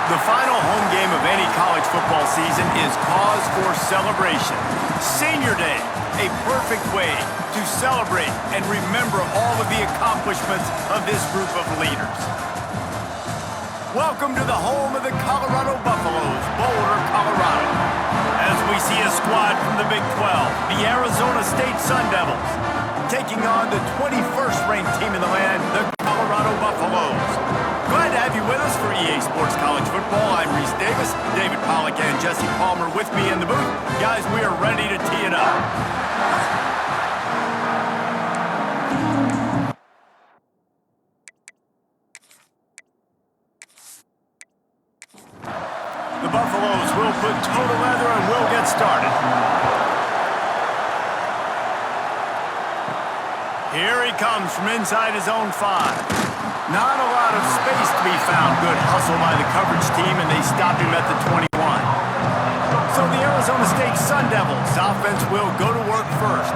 The final home game of any college football season is cause for celebration. Senior Day, a perfect way to celebrate and remember all of the accomplishments of this group of leaders. Welcome to the home of the Colorado Buffaloes, Boulder, Colorado. As we see a squad from the Big 12, the Arizona State Sun Devils, taking on the 21st ranked team in the land, the Colorado Buffaloes. Glad to have you with us for EA Sports College Football. I'm Reese Davis, David Pollack and Jesse Palmer with me in the booth. Guys, we are ready to tee it up. The Buffaloes will put toe to leather and will get started. Here he comes from inside his own 5. Not a lot of space to be found. Good hustle by the coverage team, and they stop him at the 21. So the Arizona State Sun Devils offense will go to work first.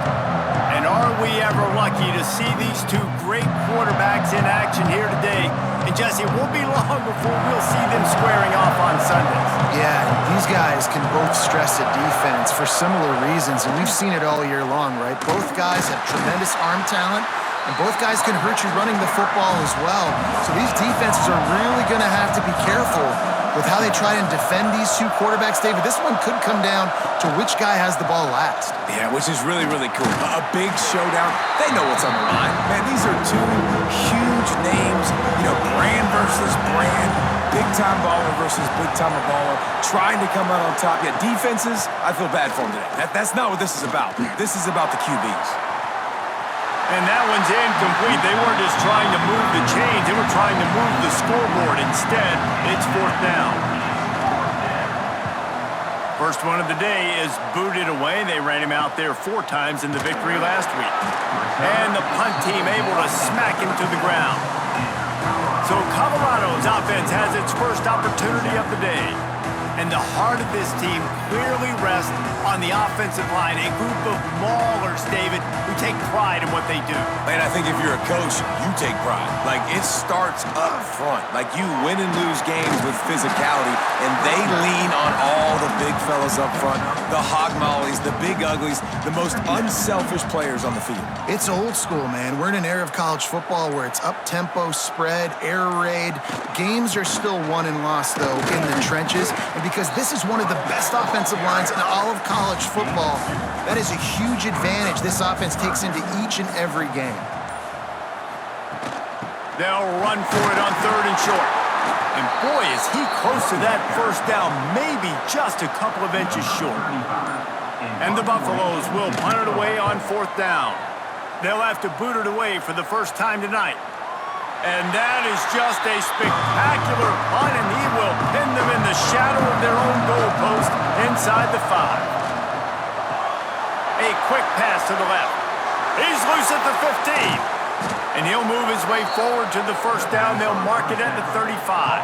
And are we ever lucky to see these two great quarterbacks in action here today? And Jesse, it won't be long before we'll see them squaring off on Sundays. Yeah, these guys can both stress a defense for similar reasons, and we've seen it all year long, right? Both guys have tremendous arm talent, and both guys can hurt you running the football as well. So these defenses are really going to have to be careful with how they try and defend these two quarterbacks, David. This one could come down to which guy has the ball last. Yeah, which is really, really cool. A big showdown. They know what's on the line. Man, these are two huge names. You know, brand versus brand. Big-time baller versus big-time baller. Trying to come out on top. Yeah, defenses, I feel bad for them today. That's not what this is about. This is about the QBs. And that one's incomplete. They weren't just trying to move the chains. They were trying to move the scoreboard. Instead, it's 4th down. First one of the day is booted away. They ran him out there 4 times in the victory last week. And the punt team able to smack him to the ground. So Colorado's offense has its first opportunity of the day. And the heart of this team clearly rests on the offensive line. A group of maulers, David, who take pride in what they do. Man, I think if you're a coach, you take pride. Like, it starts up front. Like, you win and lose games with physicality, and they lean on all the big fellas up front, the hog mollies, the big uglies, the most unselfish players on the field. It's old school, man. We're in an era of college football where it's up-tempo, spread, air raid. Games are still won and lost, though, in the trenches. And because this is one of the best offensive lines in all of college football, that is a huge advantage this offense takes into each and every game. They'll run for it on 3rd and short. And boy, is he close to that first down, maybe just a couple of inches short. And the Buffaloes will punt it away on 4th down. They'll have to boot it away for the first time tonight. And that is just a spectacular punt, and he will pin them in the shadow of their own goalpost inside the 5. A quick pass to the left. He's loose at the 15. And he'll move his way forward to the first down. They'll mark it at the 35.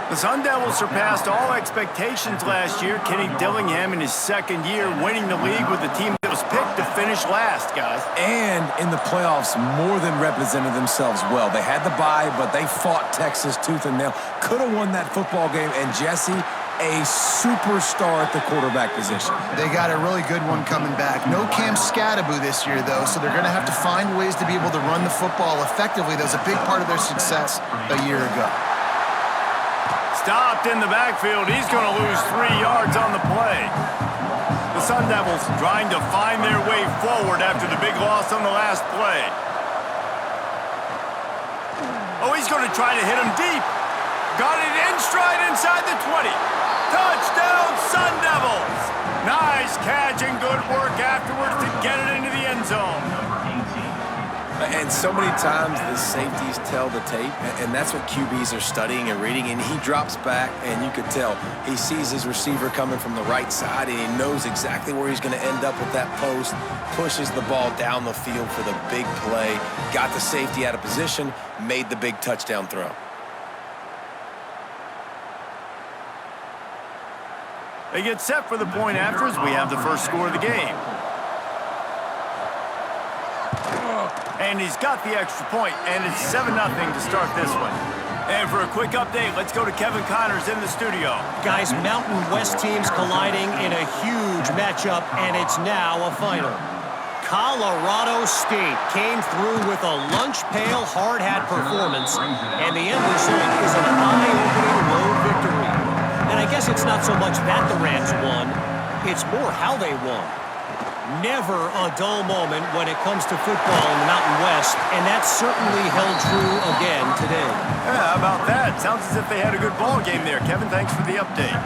The Sun Devils surpassed all expectations last year. Kenny Dillingham in his 2nd year winning the league with a team that was picked to finish last, guys. And in the playoffs, more than represented themselves well. They had the bye, but they fought Texas tooth and nail. Could have won that football game. And Jesse, a superstar at the quarterback position. They got a really good one coming back. No Cam Skattebo this year, though, so they're going to have to find ways to be able to run the football effectively. That was a big part of their success a year ago. Stopped in the backfield. He's going to lose 3 yards on the play. The Sun Devils trying to find their way forward after the big loss on the last play. Oh, he's going to try to hit him deep. Got it in stride inside the 20. Touchdown, Sun Devils. Nice catch and good work afterwards to get it into the end zone. And so many times the safeties tell the tape, and that's what QBs are studying and reading, and he drops back, and you could tell he sees his receiver coming from the right side, and he knows exactly where he's going to end up with that post, pushes the ball down the field for the big play, got the safety out of position, made the big touchdown throw. They get set for the point after as we have the first score of the game. And he's got the extra point, and it's 7-0 to start this one. And for a quick update, let's go to Kevin Connors in the studio. Guys, Mountain West teams colliding in a huge matchup, and it's now a final. Colorado State came through with a lunch pail hard hat performance, and the end result is an eye-opening road victory. And I guess it's not so much that the Rams won, it's more how they won. Never a dull moment when it comes to football in the Mountain West, and that certainly held true again today. Yeah, how about that? Sounds as if they had a good ball game there. Kevin, thanks for the update.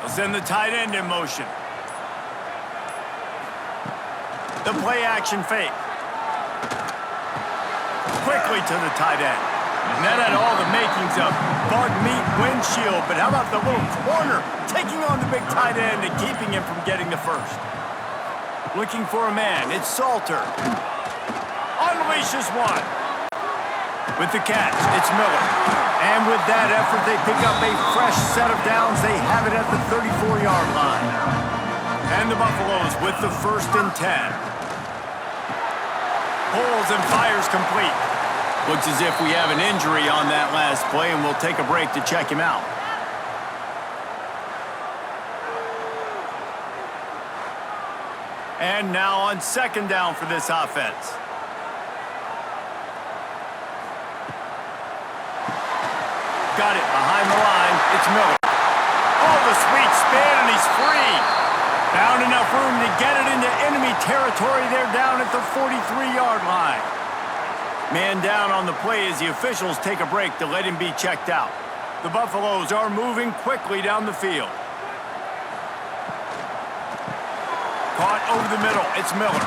They'll send the tight end in motion. The play action fake. Quickly to the tight end. And that had all the makings of bug meat windshield, but how about the little corner taking on the big tight end and keeping him from getting the first? Looking for a man, it's Salter. Unleashes one. With the catch, it's Miller. And with that effort, they pick up a fresh set of downs. They have it at the 34-yard line. And the Buffaloes with the 1st and 10. Pulls and fires complete. Looks as if we have an injury on that last play, and we'll take a break to check him out. And now on 2nd down for this offense. Got it behind the line. It's Miller. Oh, the sweet spin, and he's free. Found enough room to get it into enemy territory. They're down at the 43-yard line. Man down on the play as the officials take a break to let him be checked out. The Buffaloes are moving quickly down the field. Caught over the middle. It's Miller.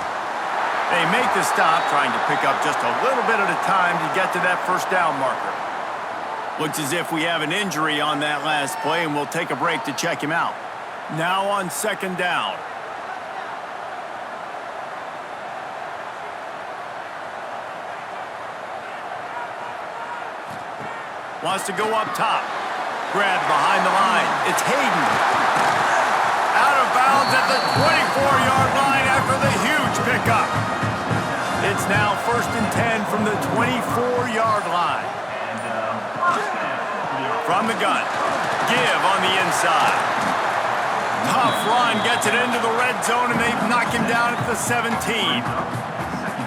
They make the stop, trying to pick up just a little bit at a time to get to that 1st down marker. Looks as if we have an injury on that last play, and we'll take a break to check him out. Now on 2nd down. Wants to go up top. Grab behind the line. It's Hayden. Out of bounds at the 24-yard line after the huge pickup. It's now 1st and 10 from the 24-yard line. From the gun. Give on the inside. Tough run gets it into the red zone, and they knock him down at the 17.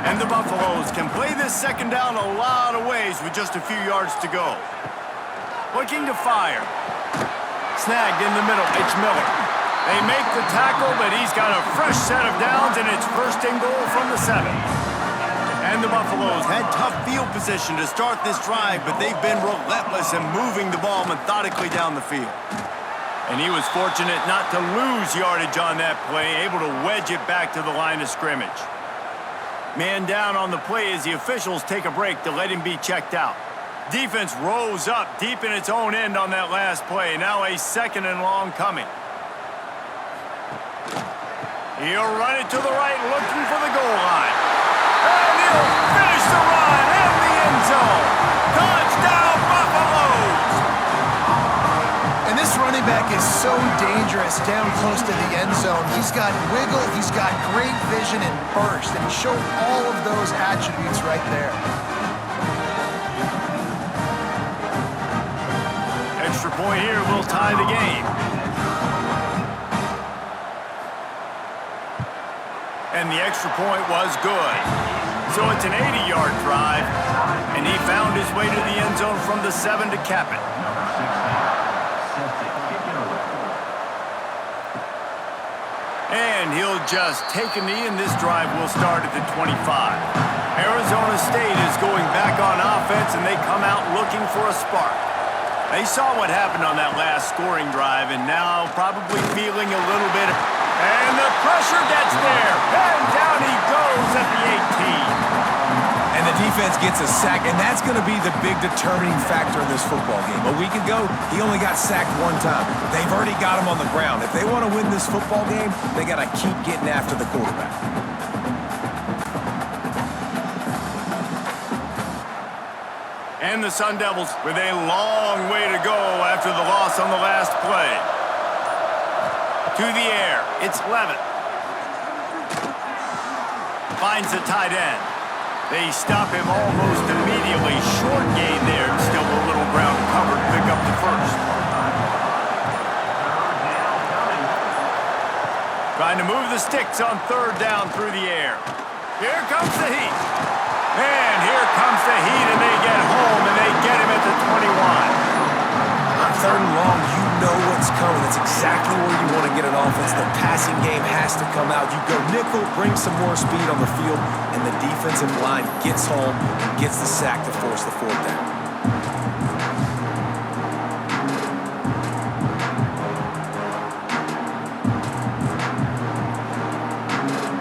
And the Buffaloes can play this 2nd down a lot of ways with just a few yards to go. Looking to fire. Snagged in the middle. It's Miller. They make the tackle, but he's got a fresh set of downs, and it's 1st and goal from the 7. And the Buffaloes had tough field position to start this drive, but they've been relentless in moving the ball methodically down the field. And he was fortunate not to lose yardage on that play, able to wedge it back to the line of scrimmage. Man down on the play as the officials take a break to let him be checked out. Defense rose up deep in its own end on that last play. Now a 2nd and long coming. He'll run it to the right, looking for the goal line. And he'll finish the run in the end zone. Touchdown, Buffaloes! And this running back is so dangerous down close to the end zone. He's got wiggle, he's got great vision and burst, and he showed all of those attributes right there. Extra point here will tie the game. And the extra point was good. So it's an 80-yard drive, and he found his way to the end zone from the 7 to cap it. And he'll just take a knee, and this drive will start at the 25. Arizona State is going back on offense, and they come out looking for a spark. They saw what happened on that last scoring drive, and now probably feeling a little bit. And the pressure gets there, and down he goes at the 18. And the defense gets a sack, and that's going to be the big determining factor in this football game. A week ago, he only got sacked 1 time. They've already got him on the ground. If they want to win this football game, they got to keep getting after the quarterback. And the Sun Devils with a long way to go after the loss on the last play. To the air, it's Levitt. Finds the tight end. They stop him almost immediately. Short gain there. Still a little ground to cover to pick up the first. Trying to move the sticks on third down through the air. Here comes the heat. And here comes the heat, and they get home, and they get him at the 21. On third and long, you know what's coming. That's exactly where you want to get an offense. The passing game has to come out. You go nickel, bring some more speed on the field, and the defensive line gets home and gets the sack to force the fourth down.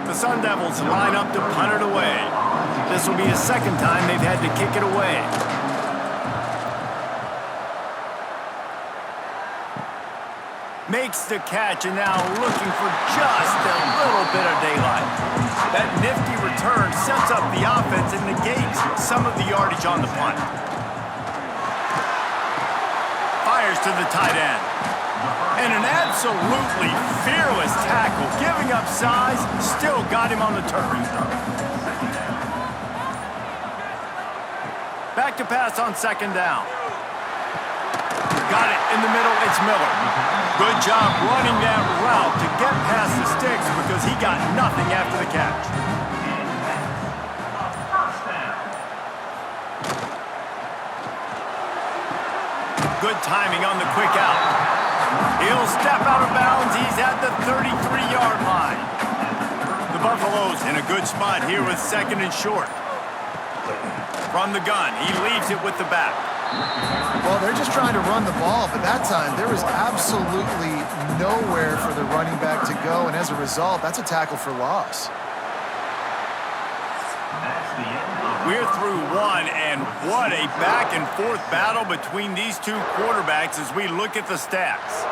The Sun Devils line up to punt it away. This will be the second time they've had to kick it away. Makes the catch, and now looking for just a little bit of daylight. That nifty return sets up the offense and negates some of the yardage on the punt. Fires to the tight end. And an absolutely fearless tackle, giving up size, still got him on the turf. Back to pass on second down. Got it in the middle, it's Miller. Good job running that route to get past the sticks because he got nothing after the catch. Good timing on the quick out. He'll step out of bounds. He's at the 33-yard line. The Buffaloes in a good spot here with second and short. From the gun, he leaves it with the back. Well, they're just trying to run the ball, but that time there was absolutely nowhere for the running back to go, and as a result, that's a tackle for loss. We're through one, and what a back-and-forth battle between these two quarterbacks as we look at the stats.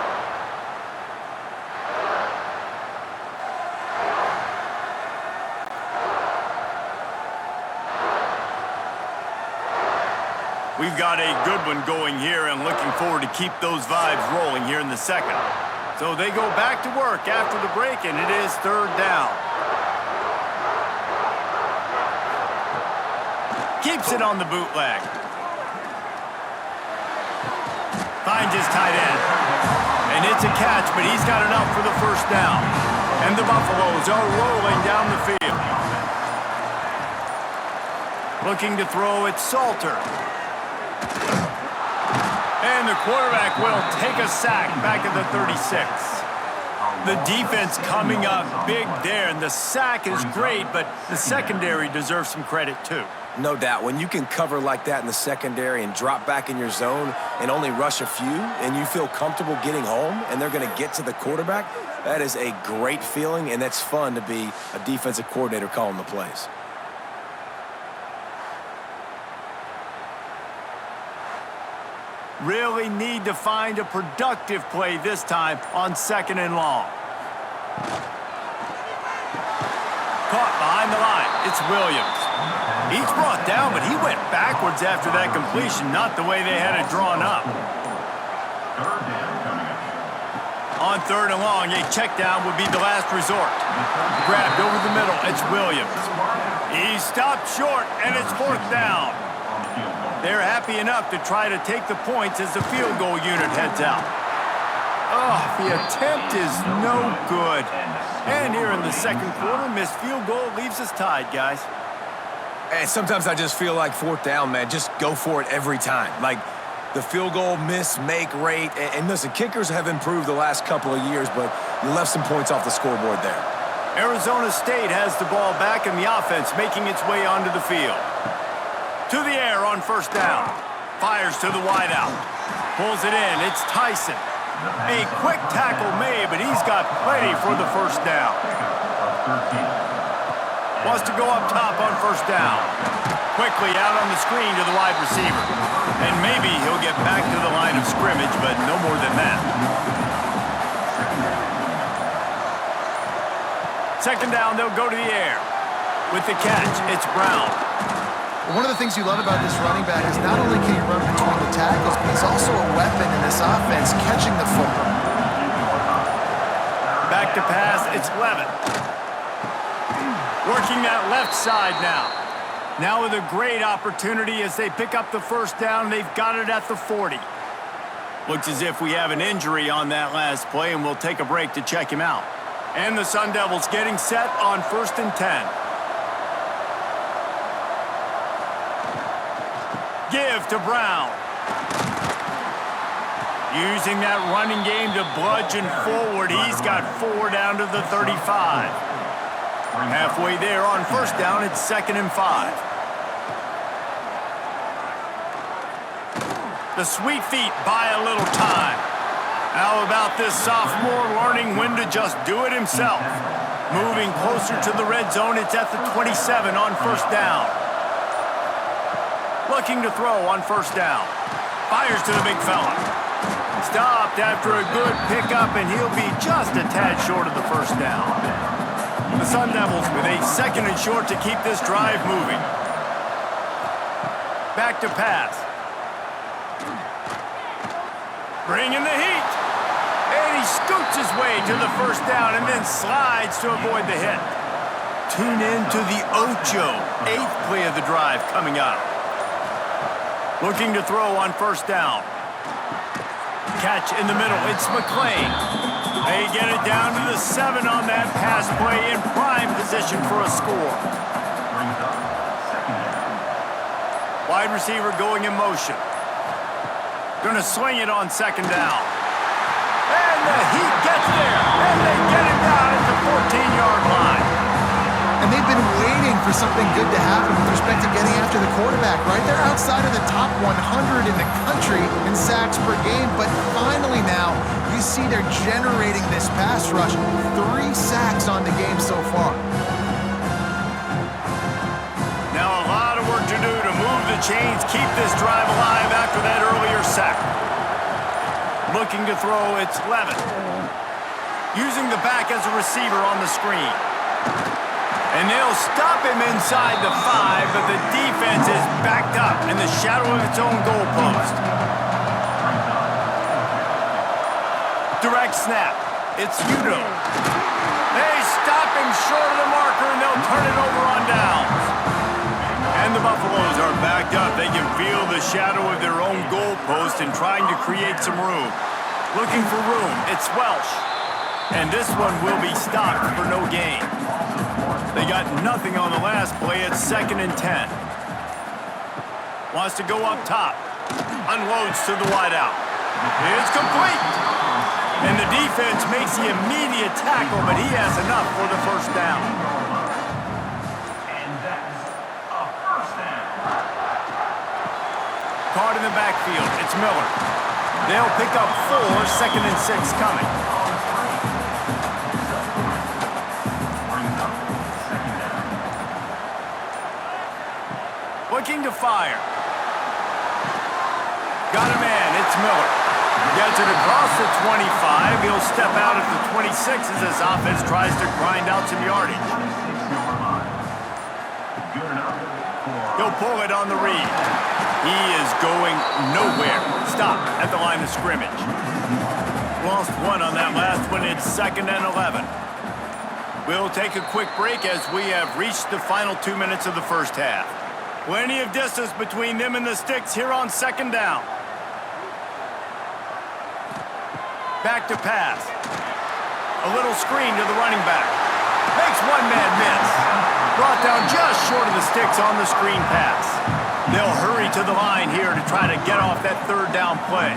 We've got a good one going here and looking forward to keep those vibes rolling here in the second. So they go back to work after the break, and it is third down. Keeps it on the bootleg. Finds his tight end. And it's a catch, but he's got enough for the first down. And the Buffaloes are rolling down the field. Looking to throw, it's Salter. And the quarterback will take a sack back at the 36. The defense coming up big there, and the sack is great, but the secondary deserves some credit too. No doubt. When you can cover like that in the secondary and drop back in your zone and only rush a few, and you feel comfortable getting home, and they're going to get to the quarterback, that is a great feeling, and that's fun to be a defensive coordinator calling the plays. Really need to find a productive play this time on second and long. Caught behind the line. It's Williams. He's brought down, but he went backwards after that completion, not the way they had it drawn up. On third and long, a check down would be the last resort. Grabbed over the middle. It's Williams. He stopped short, and it's fourth down. They're happy enough to try to take the points as the field goal unit heads out. Oh, the attempt is no good. And here in the second quarter, missed field goal leaves us tied, guys. And sometimes I just feel like fourth down, man, just go for it every time. Like the field goal miss-make rate. And listen, kickers have improved the last couple of years, but you left some points off the scoreboard there. Arizona State has the ball back in the offense, making its way onto the field. To the air on first down. Fires to the wideout. Pulls it in. It's Tyson. A quick tackle made, but he's got plenty for the first down. Wants to go up top on first down. Quickly out on the screen to the wide receiver. And maybe he'll get back to the line of scrimmage, but no more than that. Second down, they'll go to the air. With the catch, it's Brown. One of the things you love about this running back is not only can he run between the tackles, but he's also a weapon in this offense, catching the football. Back to pass, it's Levin. Working that left side now. Now with a great opportunity as they pick up the first down. They've got it at the 40. Looks as if we have an injury on that last play, and we'll take a break to check him out. And the Sun Devils getting set on 1st and 10. Give to Brown. Using that running game to bludgeon forward. He's got 4 down to the 35. Halfway there on 1st down, it's 2nd and 5. The sweet feet buy a little time. How about this sophomore learning when to just do it himself? Moving closer to the red zone, it's at the 27 on 1st down. Looking to throw on 1st down. Fires to the big fella. Stopped after a good pickup, and he'll be just a tad short of the 1st down. The Sun Devils with a 2nd and short to keep this drive moving. Back to pass. Bringing the heat. And he scoots his way to the 1st down and then slides to avoid the hit. Tune in to the Ocho. 8th play of the drive coming up. Looking to throw on 1st down. Catch in the middle. It's McClain. They get it down to the 7 on that pass play in prime position for a score. Wide receiver going in motion. Gonna swing it on 2nd down. And the Heat gets there. And they get it down at the 14-yard line. And they've been waiting for something good to happen with respect to getting after the quarterback, right? They're outside of the top 100 in the country in sacks per game, but finally now you see they're generating this pass rush. 3 sacks on the game so far. Now a lot of work to do to move the chains, keep this drive alive after that earlier sack. Looking to throw, it's Levin. Using the back as a receiver on the screen. And they'll stop him inside the 5, but the defense is backed up in the shadow of its own goalpost. Direct snap. It's Udo. They stop him short of the marker, and they'll turn it over on downs. And the Buffaloes are backed up. They can feel the shadow of their own goalpost and trying to create some room. Looking for room. It's Welsh. And this one will be stopped for no gain. They got nothing on the last play. It's 2nd and 10. Wants to go up top. Unloads to the wideout. It's complete. And the defense makes the immediate tackle, but he has enough for the 1st down. Caught in the backfield. It's Miller. They'll pick up 4, 2nd and 6 coming. Looking to fire. Got a man. It's Miller. Gets it across the 25. He'll step out at the 26 as his offense tries to grind out some yardage. He'll pull it on the read. He is going nowhere. Stop at the line of scrimmage. Lost 1 on that last one. It's 2nd and 11. We'll take a quick break as we have reached the final 2 minutes of the 1st half. Plenty of distance between them and the sticks here on 2nd down. Back to pass. A little screen to the running back. Makes one man miss. Brought down just short of the sticks on the screen pass. They'll hurry to the line here to try to get off that 3rd down play.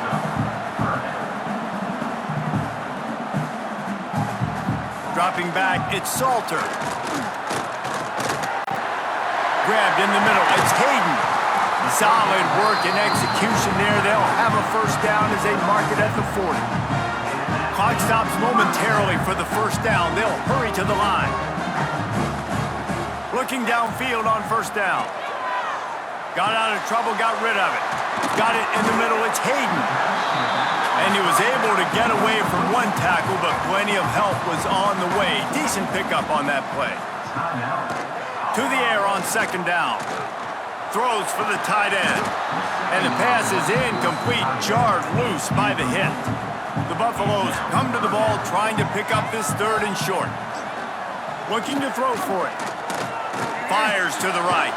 Dropping back, it's Salter. Grabbed in the middle, it's Hayden. Solid work and execution there. They'll have a 1st down as they mark it at the 40. Clock stops momentarily for the 1st down. They'll hurry to the line. Looking downfield on 1st down. Got out of trouble, got rid of it. Got it in the middle, it's Hayden. And he was able to get away from one tackle, but plenty of help was on the way. Decent pickup on that play. To the air on 2nd down. Throws for the tight end. And the pass is incomplete, jarred loose by the hit. The Buffaloes come to the ball trying to pick up this 3rd and short. Looking to throw for it. Fires to the right.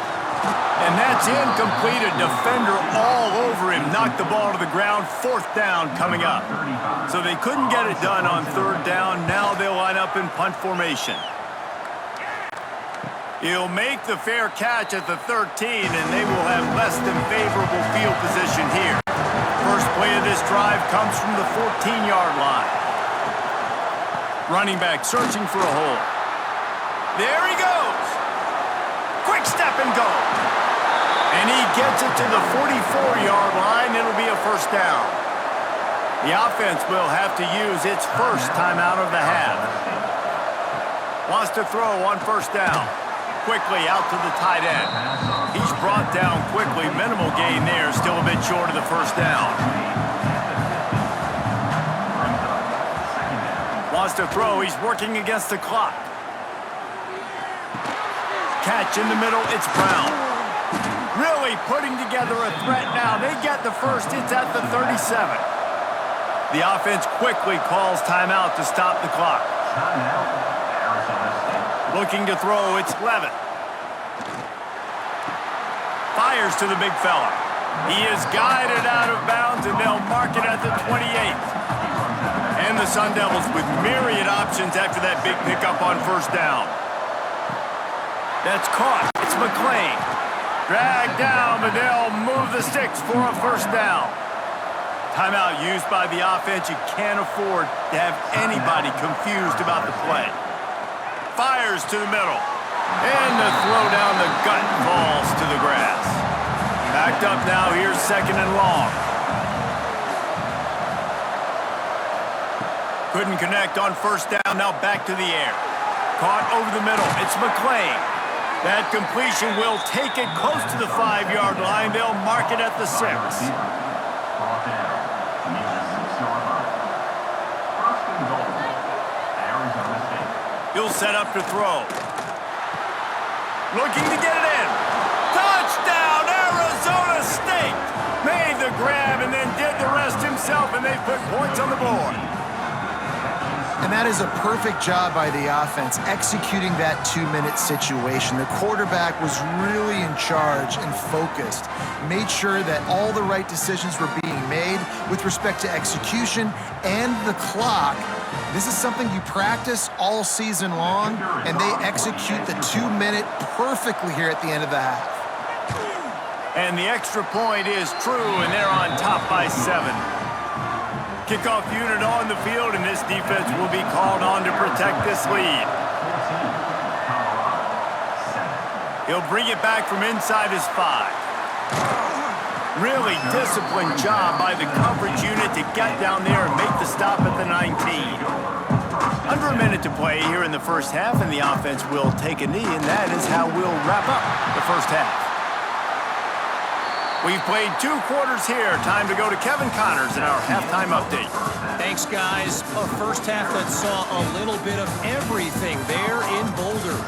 And that's incomplete. A defender all over him. Knocked the ball to the ground. 4th down coming up. So they couldn't get it done on 3rd down. Now they'll line up in punt formation. He'll make the fair catch at the 13, and they will have less than favorable field position here. First play of this drive comes from the 14-yard line. Running back searching for a hole. There he goes. Quick step and go. And he gets it to the 44-yard line. It'll be a 1st down. The offense will have to use its first timeout of the half. Wants to throw on 1st down. Quickly out to the tight end. He's brought down quickly. Minimal gain there. Still a bit short of the 1st down. Wants to throw. He's working against the clock. Catch in the middle. It's Brown. Really putting together a threat now. They get the first. It's at the 37. The offense quickly calls timeout to stop the clock. Looking to throw. It's Levitt. Fires to the big fella. He is guided out of bounds, and they'll mark it at the 28. And the Sun Devils with myriad options after that big pickup on 1st down. That's caught. It's McClain. Dragged down, but they'll move the sticks for a 1st down. Timeout used by the offense. You can't afford to have anybody confused about the play. Fires to the middle. And the throw down the gut falls to the grass. Backed up now. Here's 2nd and long. Couldn't connect on 1st down. Now back to the air. Caught over the middle. It's McClain. That completion will take it close to the 5-yard line. They'll mark it at the 6. He'll set up to throw. Looking to get it in. Touchdown, Arizona State! Made the grab and then did the rest himself, and they put points on the board. And that is a perfect job by the offense, executing that 2-minute situation. The quarterback was really in charge and focused, made sure that all the right decisions were being made with respect to execution and the clock. This is something you practice all season long, and they execute the 2-minute perfectly here at the end of the half. And the extra point is true, and they're on top by 7. Kickoff unit on the field, and this defense will be called on to protect this lead. He'll bring it back from inside his 5. Really disciplined job by the coverage unit to get down there and make the stop at the 19. Under a minute to play here in the 1st half, and the offense will take a knee, and that is how we'll wrap up the 1st half. We've played 2 quarters here. Time to go to Kevin Connors in our halftime update. Thanks, guys. A 1st half that saw a little bit of everything there in Boulder.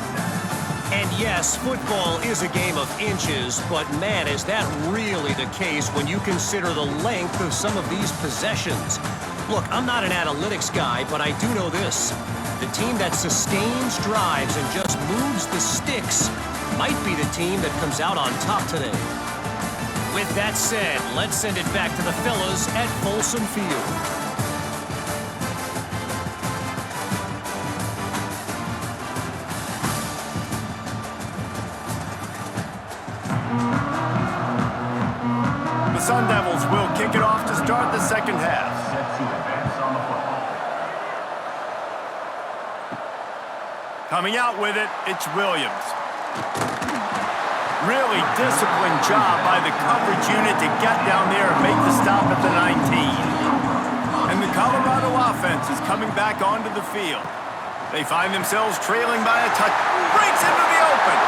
And yes, football is a game of inches, but man, is that really the case when you consider the length of some of these possessions. Look, I'm not an analytics guy, but I do know this. The team that sustains drives and just moves the sticks might be the team that comes out on top today. With that said, let's send it back to the fellas at Folsom Field. The Sun Devils will kick it off to start the 2nd half. Coming out with it, it's Williams. Really disciplined job by the coverage unit to get down there and make the stop at the 19. And the Colorado offense is coming back onto the field. They find themselves trailing by a touch. Breaks into the open.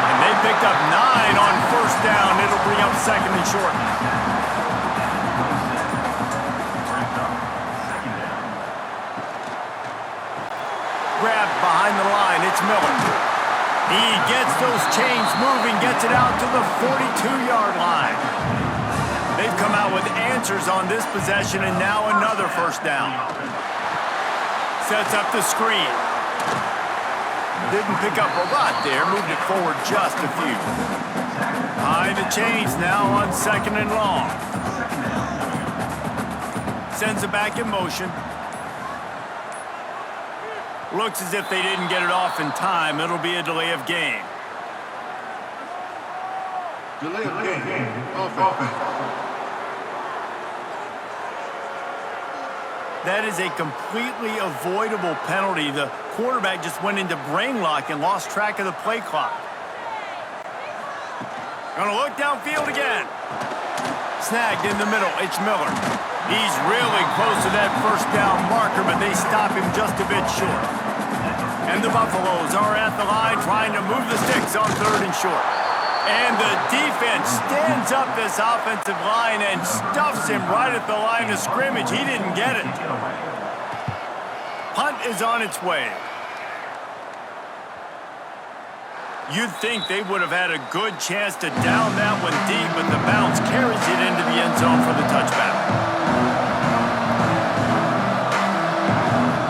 And they picked up 9 on 1st down. It'll bring up 2nd and short. Grabbed behind the line. It's Miller. He gets those chains moving, gets it out to the 42-yard line. They've come out with answers on this possession, and now another 1st down. Sets up the screen. Didn't pick up a lot there, moved it forward just a few. Calling the change now on 2nd and long. Sends it back in motion. Looks as if they didn't get it off in time. It'll be a delay of game. Delay of game. Offense. That is a completely avoidable penalty. The quarterback just went into brain lock and lost track of the play clock. Gonna look downfield again. Snagged in the middle. It's Miller. He's really close to that first down marker, but they stop him just a bit short. And the Buffaloes are at the line trying to move the sticks on 3rd and short. And the defense stands up this offensive line and stuffs him right at the line of scrimmage. He didn't get it. Punt is on its way. You'd think they would have had a good chance to down that one deep, but the bounce carries it into the end zone for the touchback.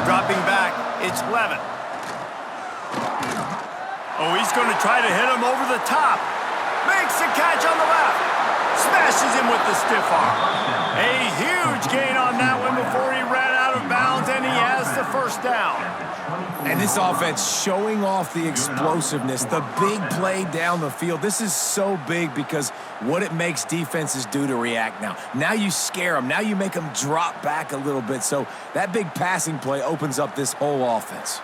Dropping back, it's Levin. Oh, he's going to try to hit him over the top. Makes the catch on the left. Smashes him with the stiff arm. A huge gain on that one before he ran out of bounds, and he has the first down. And this offense showing off the explosiveness, the big play down the field. This is so big because what it makes defenses do to react now. Now you scare them. Now you make them drop back a little bit. So that big passing play opens up this whole offense.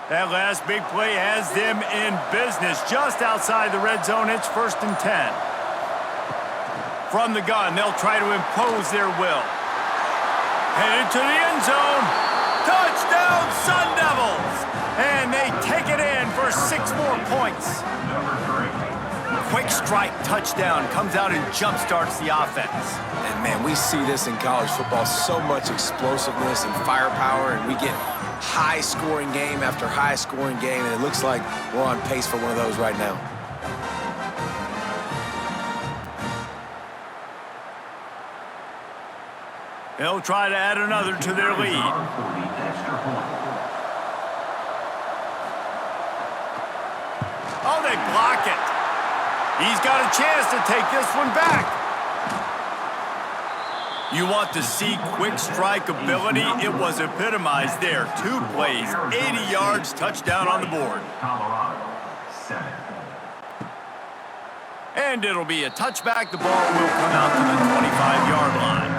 That last big play has them in business. Just outside the red zone, it's 1st and 10. From the gun, they'll try to impose their will. Headed to the end zone. Touchdown, Sun Devils! And they take it in for 6 more points. Quick strike touchdown comes out and jumpstarts the offense. And, man, we see this in college football. So much explosiveness and firepower, and we get high-scoring game after high-scoring game, and it looks like we're on pace for one of those right now. They'll try to add another to their lead. Oh, they block it. He's got a chance to take this one back. You want to see quick strike ability? It was epitomized there. 2 plays, 80 yards, touchdown on the board. And it'll be a touchback. The ball will come out to the 25-yard line.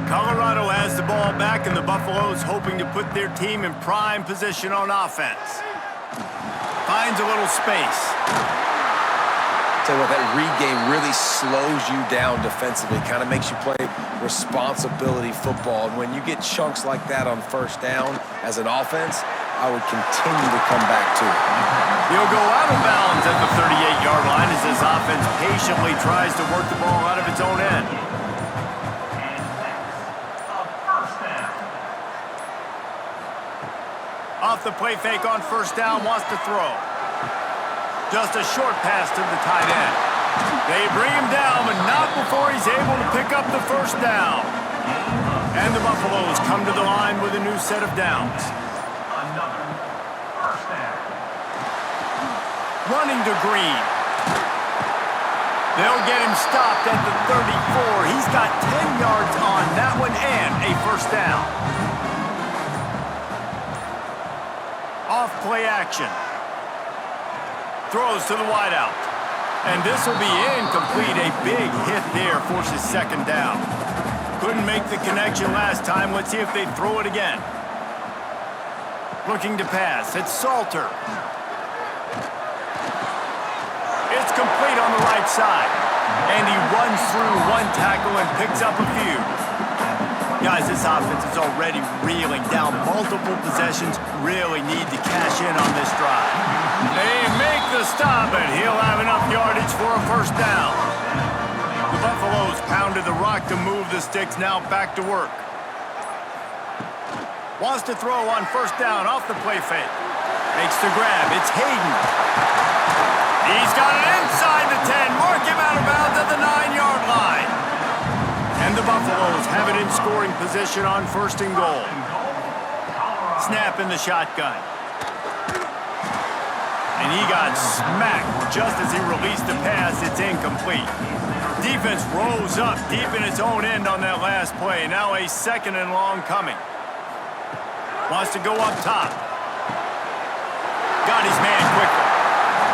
Colorado has the ball back, and the Buffaloes hoping to put their team in prime position on offense. Finds a little space. Tell you what, that read game really slows you down defensively, kind of makes you play responsibility football. And when you get chunks like that on 1st down as an offense, I would continue to come back to it. He'll go out of bounds at the 38-yard line as this offense patiently tries to work the ball out of its own end. Off the play fake on 1st down, wants to throw. Just a short pass to the tight end. They bring him down, but not before he's able to pick up the 1st down. And the Buffaloes come to the line with a new set of downs. Running to Green. They'll get him stopped at the 34. He's got 10 yards on that one and a 1st down. Off play action. Throws to the wideout. And this will be incomplete. A big hit there forces 2nd down. Couldn't make the connection last time. Let's see if they throw it again. Looking to pass. It's Salter. It's complete on the right side. And he runs through 1 tackle and picks up a few. Guys, this offense is already reeling down multiple possessions. Really need to cash in on this drive. They make the stop, and he'll have enough yardage for a 1st down. The Buffaloes pounded the rock to move the sticks, now back to work. Wants to throw on 1st down off the play fake. Makes the grab. It's Hayden. He's got it inside the 10. Mark him out of bounds at the 9-yard line. And the Buffaloes have it in scoring position on 1st and goal. Snap in the shotgun. and he got smacked just as he released the pass. It's incomplete. Defense rolls up deep in its own end on that last play. Now a 2nd and long coming. Wants to go up top. Got his man quickly.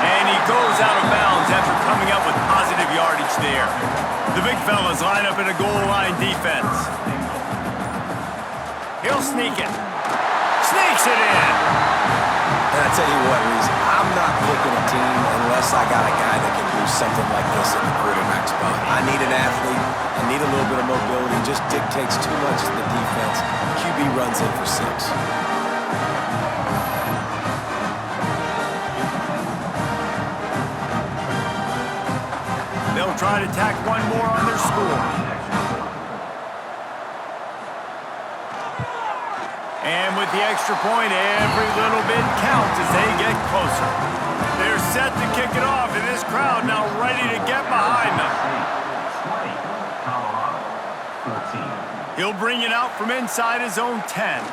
And he goes out of bounds after coming up with positive yardage there. The big fellas line up in a goal line defense. He'll sneak it. Sneaks it in. And I tell you what, Reese, I'm not picking a team unless I got a guy that can do something like this in the quarterback spot. I need an athlete. I need a little bit of mobility. Just dictates too much to the defense. QB runs in for 6. They'll try to tack one more on their score. And with the extra point, every little bit counts as they get closer. They're set to kick it off, and this crowd now ready to get behind them. He'll bring it out from inside his own 10.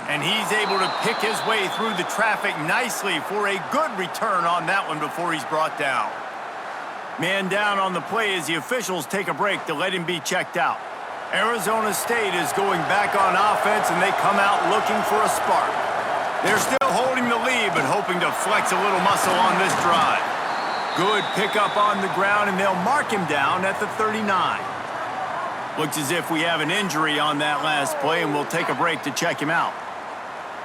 And he's able to pick his way through the traffic nicely for a good return on that one before he's brought down. Man down on the play as the officials take a break to let him be checked out. Arizona State is going back on offense, and they come out looking for a spark. They're still holding the lead, but hoping to flex a little muscle on this drive. Good pickup on the ground, and they'll mark him down at the 39. Looks as if we have an injury on that last play, and we'll take a break to check him out.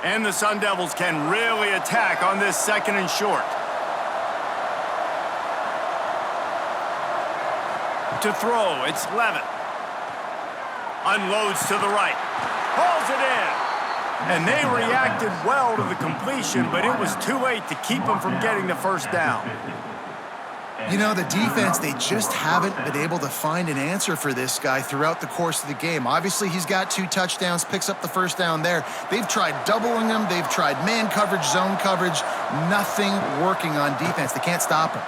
And the Sun Devils can really attack on this 2nd and short. To throw, it's Levin. Unloads to the right. Hauls it in. And they reacted well to the completion, but it was too late to keep them from getting the first down. You know, the defense, they just haven't been able to find an answer for this guy throughout the course of the game. Obviously, he's got 2 touchdowns, picks up the first down there. They've tried doubling him. They've tried man coverage, zone coverage. Nothing working on defense. They can't stop him.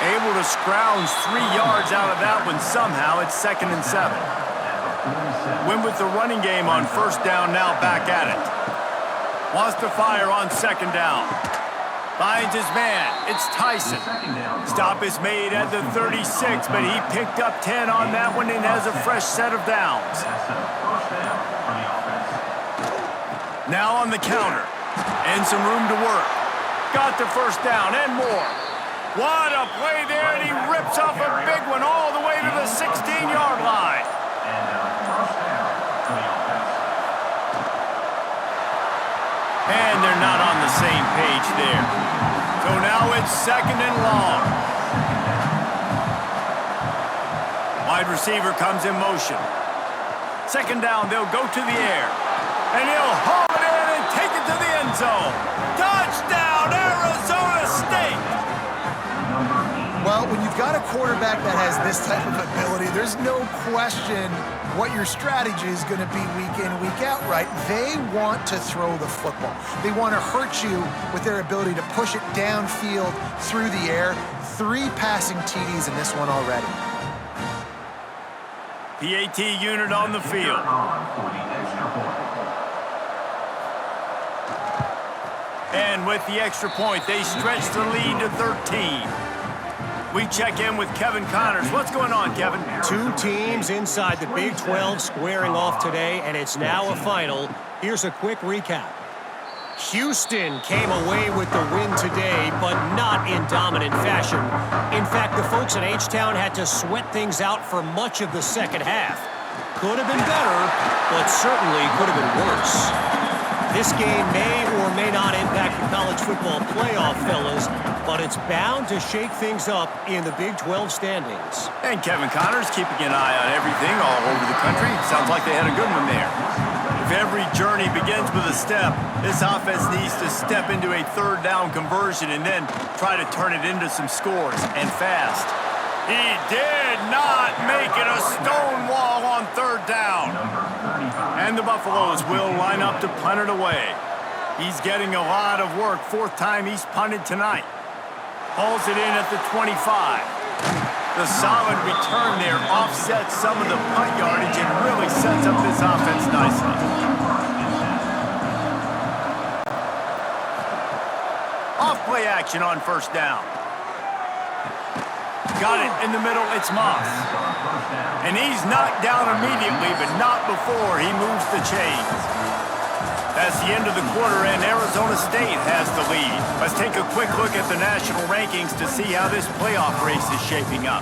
Able to scrounge 3 yards out of that one somehow. It's 2nd and 7. Win with the running game on first down, now back at it. Wants to fire on 2nd down. Finds his man. It's Tyson. Stop is made at the 36, but he picked up 10 on that one and has a fresh set of downs. Now on the counter. And some room to work. Got the first down and more. What a play there, and he rips off a big one all the way to the 16-yard line. And they're not on the same page there. So now it's 2nd and long. Wide receiver comes in motion. 2nd down, they'll go to the air. And he'll haul it in and take it to the end zone. Touchdown, Arizona State! Well, when you've got a quarterback that has this type of ability, there's no question what your strategy is going to be week in, week out, right? They want to throw the football. They want to hurt you with their ability to push it downfield through the air. 3 passing TDs in this one already. PAT unit on the field. And with the extra point, they stretch the lead to 13. We check in with Kevin Connors. What's going on, Kevin? 2 teams inside the Big 12 squaring off today, and it's now a final. Here's a quick recap. Houston came away with the win today, but not in dominant fashion. In fact, the folks in H-Town had to sweat things out for much of the second half. Could have been better, but certainly could have been worse. This game may or may not impact the college football playoff, fellas, but it's bound to shake things up in the Big 12 standings. And Kevin Connors keeping an eye on everything all over the country. Sounds like they had a good one there. If every journey begins with a step, this offense needs to step into a 3rd down conversion and then try to turn it into some scores, and fast. He did not make it a stone wall on 3rd down. And the Buffaloes will line up to punt it away. He's getting a lot of work. 4th time he's punted tonight. Hauls it in at the 25. The solid return there offsets some of the punt yardage and really sets up this offense nicely. play action on first down. Got it in the middle, it's Moss. And he's knocked down immediately, but not before he moves the chains. That's the end of the quarter, and Arizona State has the lead. Let's take a quick look at the national rankings to see how this playoff race is shaping up.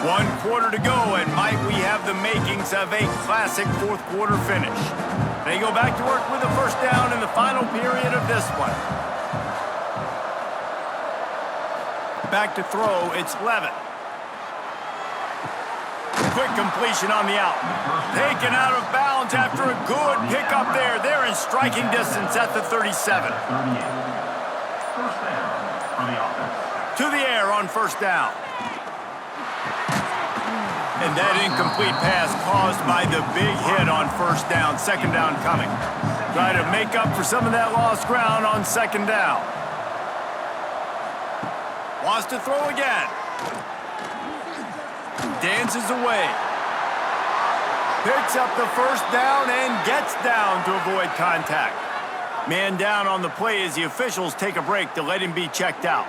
One quarter to go, and might we have the makings of a classic fourth quarter finish. They go back to work with a first down in the final period of this one. Back to throw, it's Levin. Quick completion on the out. Taken out of bounds after a good pickup there. They're in striking distance at the 37. First down on the offense. To the air on first down. And that incomplete pass caused by the big hit on first down. Second down coming. Try to make up for some of that lost ground on second down. Wants to throw again. Dances away. Picks up the first down and gets down to avoid contact. Man down on the play as the officials take a break to let him be checked out.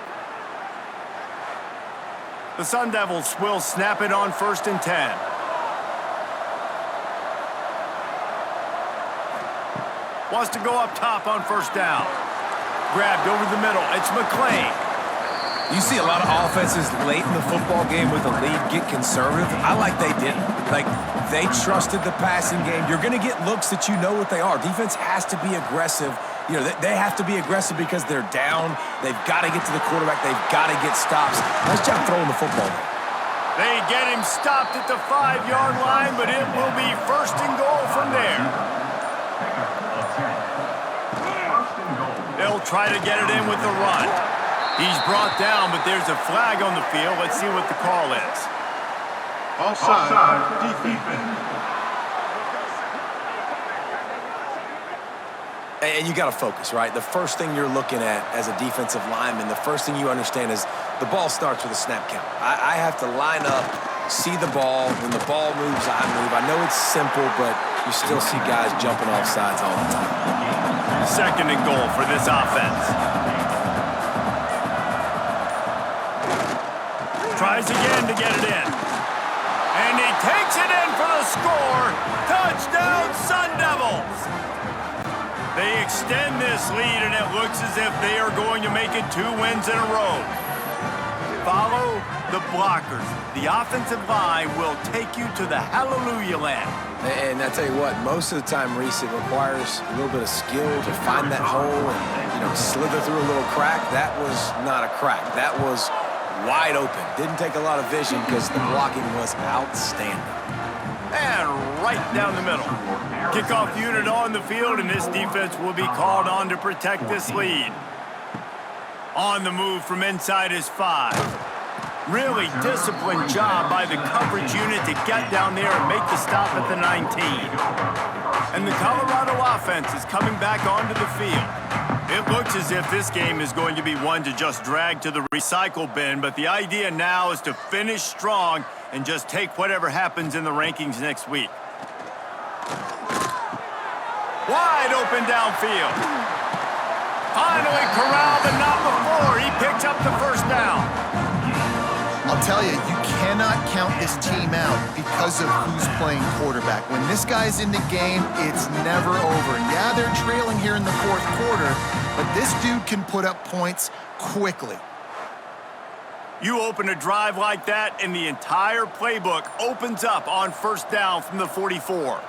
The Sun Devils will snap it on 1st and 10. Wants to go up top on first down. Grabbed over the middle. It's McClain. You see a lot of offenses late in the football game with a lead get conservative. I like they didn't. Like, they trusted the passing game. You're going to get looks that you know what they are. Defense has to be aggressive. You know, they have to be aggressive because they're down. They've got to get to the quarterback. They've got to get stops. Nice job throwing the football. They get him stopped at the 5-yard line, but it will be 1st and goal from there. They'll try to get it in with the run. He's brought down, but there's a flag on the field. Let's see what the call is. Offside, defense. And you got to focus, right? The first thing you're looking at as a defensive lineman, the first thing you understand is the ball starts with a snap count. I have to line up, see the ball. When the ball moves, I move. I know it's simple, but you still see guys jumping off sides all the time. 2nd and goal for this offense. Tries again to get it in. And he takes it in for the score. Touchdown, Sun Devils. They extend this lead, and it looks as if they are going to make it 2 wins in a row. Follow the blockers. The offensive line will take you to the hallelujah land. And I tell you what, most of the time, Reese, it requires a little bit of skill to find that hole and, you know, slither through a little crack. That was not a crack. That was wide open. Didn't take a lot of vision because the blocking was outstanding. And right down the middle. Kickoff unit on the field, and this defense will be called on to protect this lead. On the move from inside his 5. Really disciplined job by the coverage unit to get down there and make the stop at the 19. And the Colorado offense is coming back onto the field. It looks as if this game is going to be one to just drag to the recycle bin, but the idea now is to finish strong and just take whatever happens in the rankings next week. Wide open downfield. Finally corralled, but not before. He picks up the first down. I'll tell you, you cannot count this team out because of who's playing quarterback. When this guy's in the game, it's never over. Yeah, they're trailing here in the 4th quarter, but this dude can put up points quickly. You open a drive like that, and the entire playbook opens up on first down from the 44.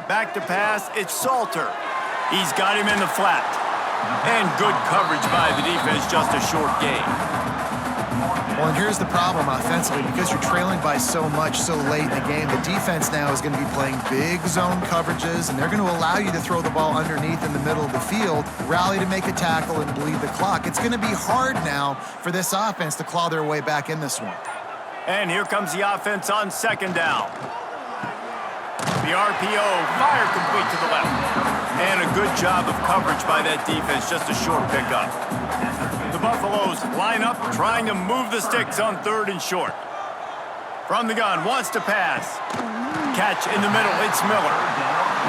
Back to pass, it's Salter. He's got him in the flat. And good coverage by the defense, just a short gain. Well, and here's the problem offensively. Because you're trailing by so much so late in the game, the defense now is going to be playing big zone coverages, and they're going to allow you to throw the ball underneath in the middle of the field, rally to make a tackle, and bleed the clock. It's going to be hard now for this offense to claw their way back in this one. And here comes the offense on second down. The RPO, fire complete to the left. And a good job of coverage by that defense, just a short pickup. The Buffaloes line up, trying to move the sticks on third and short. From the gun, wants to pass. Catch in the middle, it's Miller.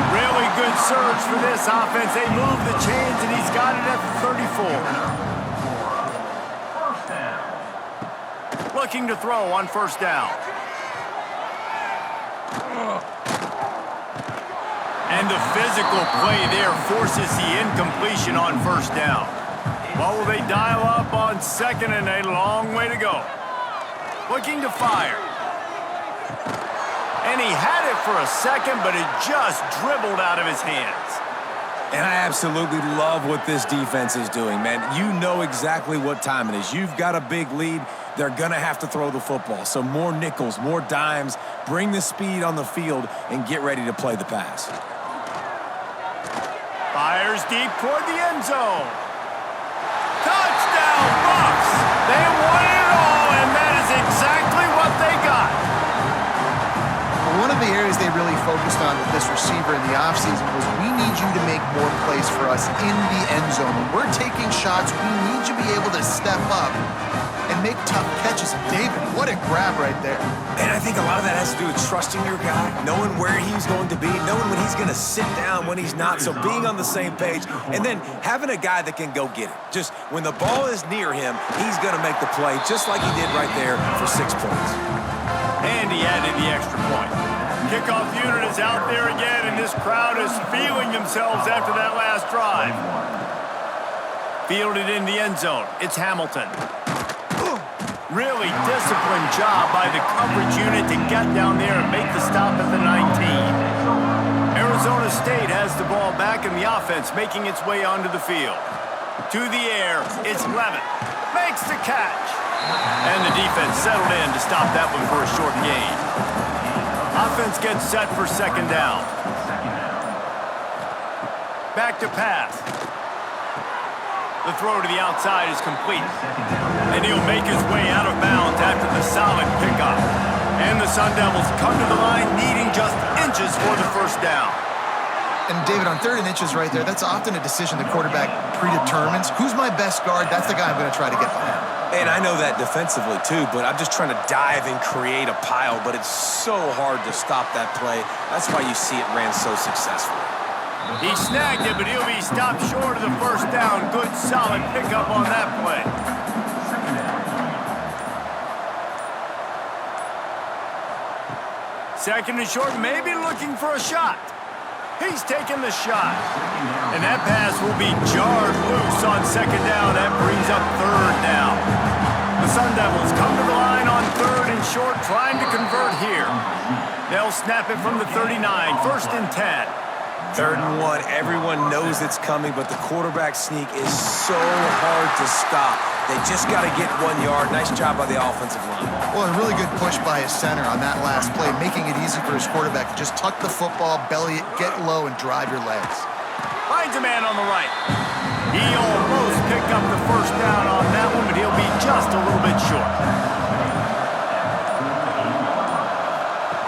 Really good surge for this offense. They move the chains, and he's got it at the 34. Looking to throw on first down. And the physical play there forces the incompletion on first down. What will they dial up on second, and a long way to go? Looking to fire. And he had it for a second, but it just dribbled out of his hands. And I absolutely love what this defense is doing, man. You know exactly what time it is. You've got a big lead. They're going to have to throw the football. So more nickels, more dimes, bring the speed on the field, and get ready to play the pass. Fires deep toward the end zone. Touchdown, Bucs! They won it all, and that is exactly what they got. One of the areas they really focused on with this receiver in the offseason was we need you to make more plays for us in the end zone. When we're taking shots, we need you to be able to step up and make tough catches. And David, what a grab right there. And I think a lot of that has to do with trusting your guy, knowing where he's going to be, knowing when he's going to sit down, when he's not, so being on the same page, and then having a guy that can go get it. Just when the ball is near him, he's going to make the play just like he did right there for 6 points. And he added the extra point. Kickoff unit is out there again, and this crowd is feeling themselves after that last drive. Fielded in the end zone. It's Hamilton. Really disciplined job by the coverage unit to get down there and make the stop at the 19. Arizona State has the ball back, and the offense making its way onto the field. To the air, it's Levitt. Makes the catch. And the defense settled in to stop that one for a short gain. Offense gets set for second down. Back to pass. The throw to the outside is complete. And he'll make his way out of bounds after the solid pickup. And the Sun Devils come to the line needing just inches for the first down. And David, on 3rd and inches right there, that's often a decision the quarterback predetermines. Who's my best guard? That's the guy I'm going to try to get behind. And I know that defensively, too, but I'm just trying to dive and create a pile, but it's so hard to stop that play. That's why you see it ran so successfully. He snagged it, but he'll be stopped short of the first down. Good, solid pickup on that play. Second and short, maybe looking for a shot. He's taking the shot. And that pass will be jarred loose on second down. That brings up third down. The Sun Devils come to the line on 3rd and short, trying to convert here. They'll snap it from the 39, 1st and 10. 3rd and 1, everyone knows it's coming, but the quarterback sneak is so hard to stop. They just got to get 1 yard. Nice job by the offensive line. Well, a really good push by his center on that last play, making it easy for his quarterback to just tuck the football, belly it, get low, and drive your legs. Finds a man on the right. He almost picked up the first down on that one, but he'll be just a little bit short.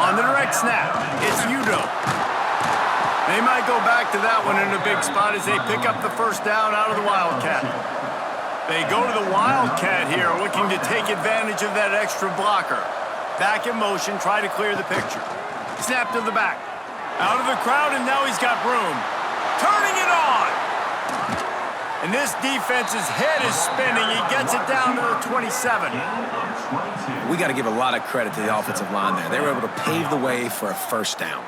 On the direct snap, it's Udo. They might go back to that one in a big spot as they pick up the first down out of the Wildcat. They go to the Wildcat here, looking to take advantage of that extra blocker. Back in motion, try to clear the picture. Snap to the back. Out of the crowd, and now he's got room. Turning it on! And this defense's head is spinning. He gets it down to the 27. We got to give a lot of credit to the offensive line there. They were able to pave the way for a first down.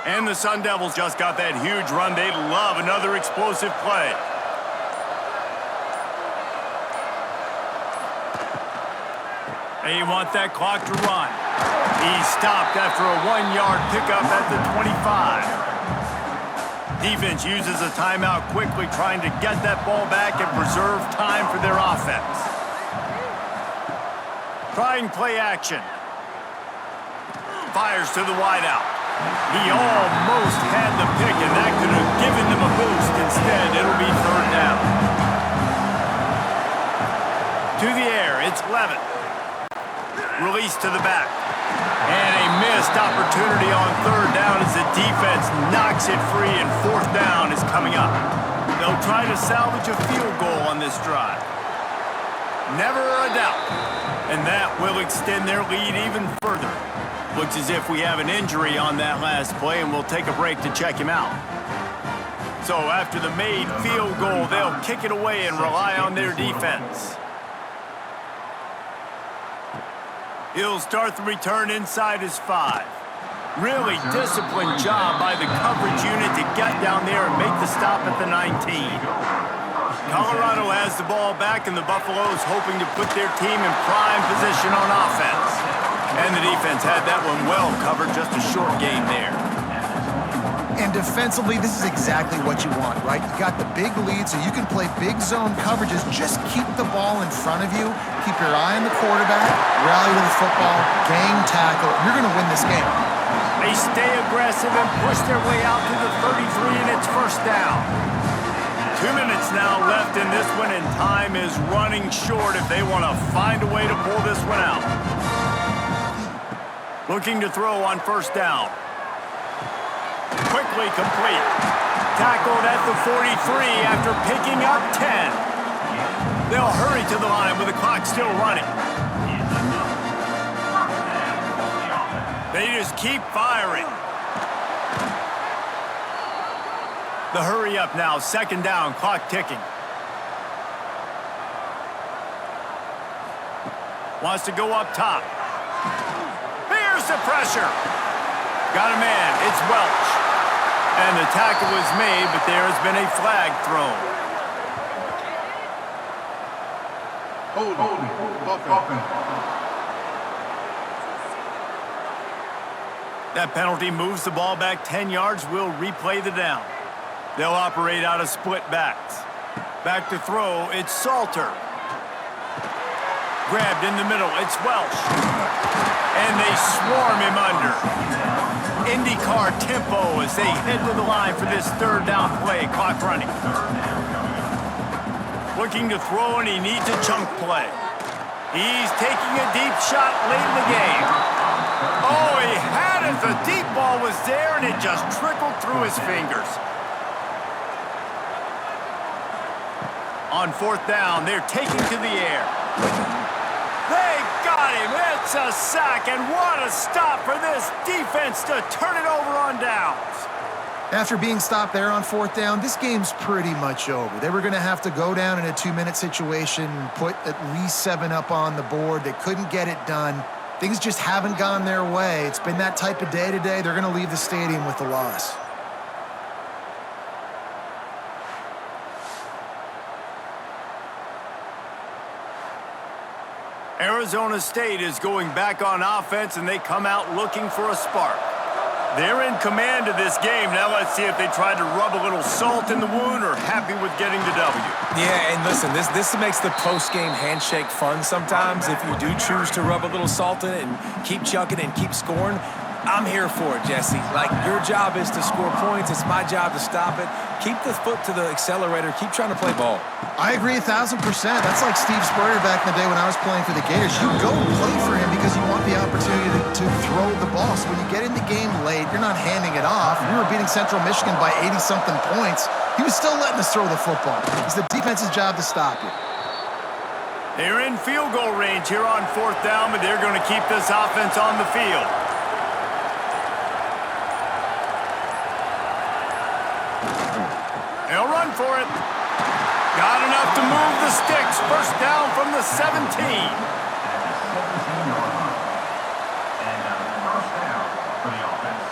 And the Sun Devils just got that huge run. They love another explosive play. They want that clock to run. He stopped after a 1-yard pickup at the 25. Defense uses a timeout quickly, trying to get that ball back and preserve time for their offense. Trying play action. Fires to the wideout. He almost had the pick, and that could have given them a boost. Instead, it'll be 3rd down. To the air, it's Levitt. Release to the back. And a missed opportunity on 3rd down as the defense knocks it free, and 4th down is coming up. They'll try to salvage a field goal on this drive. Never a doubt. And that will extend their lead even further. Looks as if we have an injury on that last play, and we'll take a break to check him out. So after the made field goal, they'll kick it away and rely on their defense. He'll start the return inside his 5. Really disciplined job by the coverage unit to get down there and make the stop at the 19. Colorado has the ball back, and the Buffaloes hoping to put their team in prime position on offense. And the defense had that one well covered, just a short game there. And defensively, this is exactly what you want, right? You got the big lead, so you can play big zone coverages. Just keep the ball in front of you. Keep your eye on the quarterback. Rally to the football. Gang tackle. You're going to win this game. They stay aggressive and push their way out to the 33, and it's first down. 2 minutes now left in this one, and time is running short if they want to find a way to pull this one out. Looking to throw on first down. Quickly complete. Tackled at the 43 after picking up 10. They'll hurry to the line with the clock still running. They just keep firing. The hurry up now, second down, clock ticking. Wants to go up top. Here's the pressure. Got a man, it's Welch. And the tackle was made, but there has been a flag thrown. That penalty moves the ball back 10 yards. We'll replay the down. They'll operate out of split backs. Back to throw, it's Salter. Grabbed in the middle, it's Welch. And they swarm him under. IndyCar tempo as they head to the line for this third down play. Clock running. Looking to throw, and he needs a chunk play. He's taking a deep shot late in the game. Oh, he had it. The deep ball was there, and it just trickled through his fingers. On fourth down, they're taking to the air. They got him. It's a sack, and what a stop for this defense to turn it over on downs. After being stopped there on fourth down, this game's pretty much over. They were going to have to go down in a 2-minute situation, put at least 7 up on the board. They couldn't get it done. Things just haven't gone their way. It's been that type of day today. They're going to leave the stadium with the loss. Arizona State is going back on offense, and they come out looking for a spark. They're in command of this game. Now let's see if they try to rub a little salt in the wound or happy with getting the W. Yeah, and listen, this makes the post-game handshake fun sometimes. If you do choose to rub a little salt in it and keep chucking and keep scoring, I'm here for it, Jesse. Like, your job is to score points. It's my job to stop it. Keep the foot to the accelerator. Keep trying to play ball. I agree 1,000%. That's like Steve Spurrier back in the day when I was playing for the Gators. You go and play for him because you want the opportunity to throw the ball. So when you get in the game late, you're not handing it off. We were beating Central Michigan by 80-something points. He was still letting us throw the football. It's the defense's job to stop you. They're in field goal range here on fourth down, but they're going to keep this offense on the field. They'll run for it. Got enough to move the sticks. First down from the 17. And first down for the offense.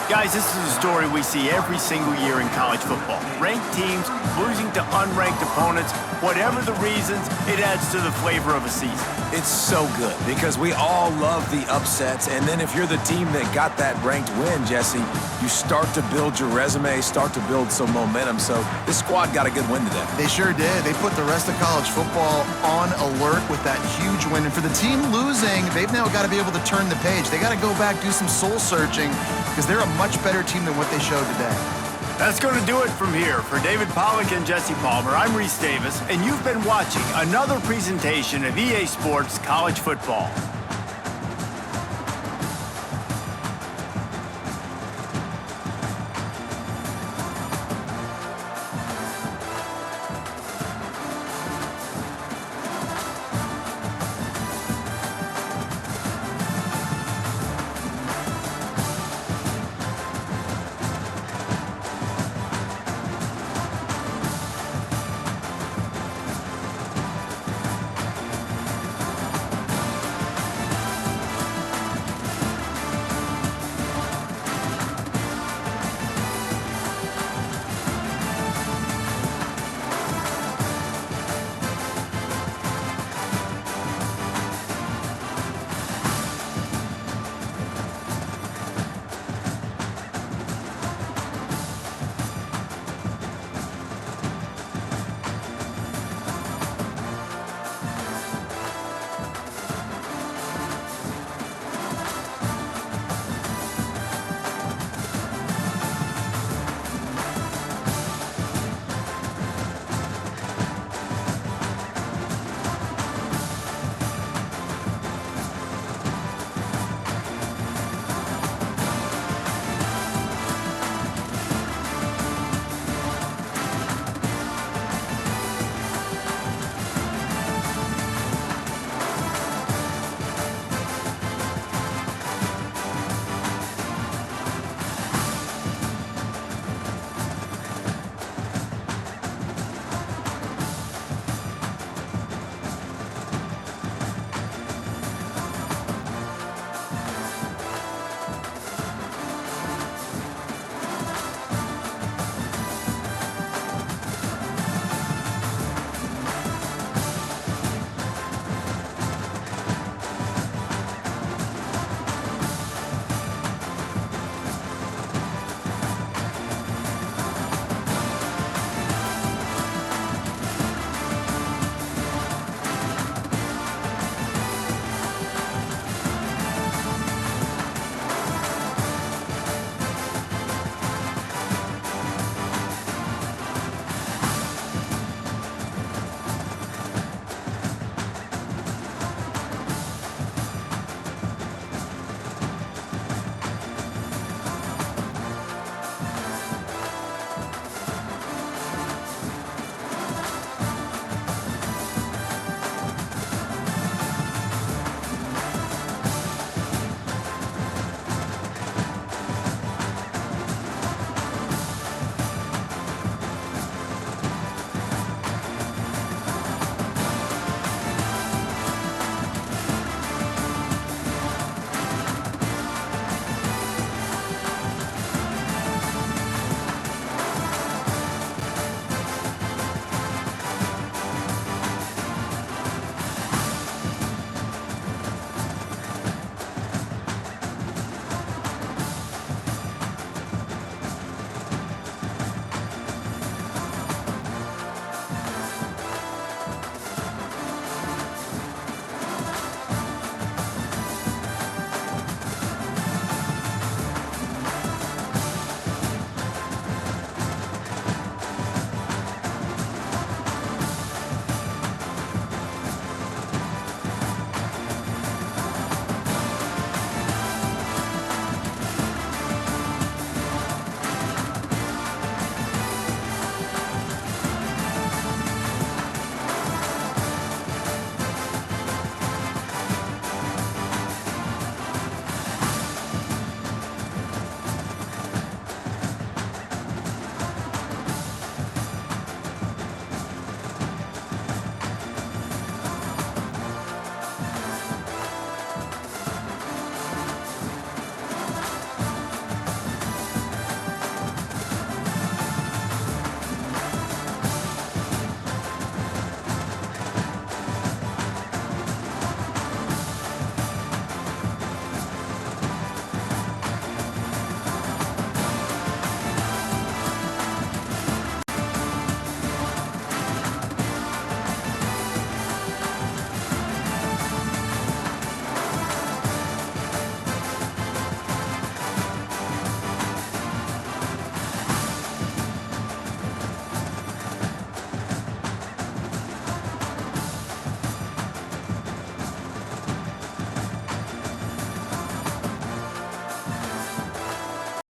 Guys, this is a story we see every single year in college football. Ranked teams losing to unranked opponents. Whatever the reasons, it adds to the flavor of a season. It's so good because we all love the upsets, and then if you're the team that got that ranked win, Jesse, you start to build your resume, start to build some momentum. So this squad got a good win today. They sure did. They put the rest of college football on alert with that huge win. And for the team losing, they've now got to be able to turn the page. They got to go back, do some soul searching, because they're a much better team than what they showed today. That's going to do it from here. For David Pollack and Jesse Palmer, I'm Reese Davis, and you've been watching another presentation of EA Sports College Football.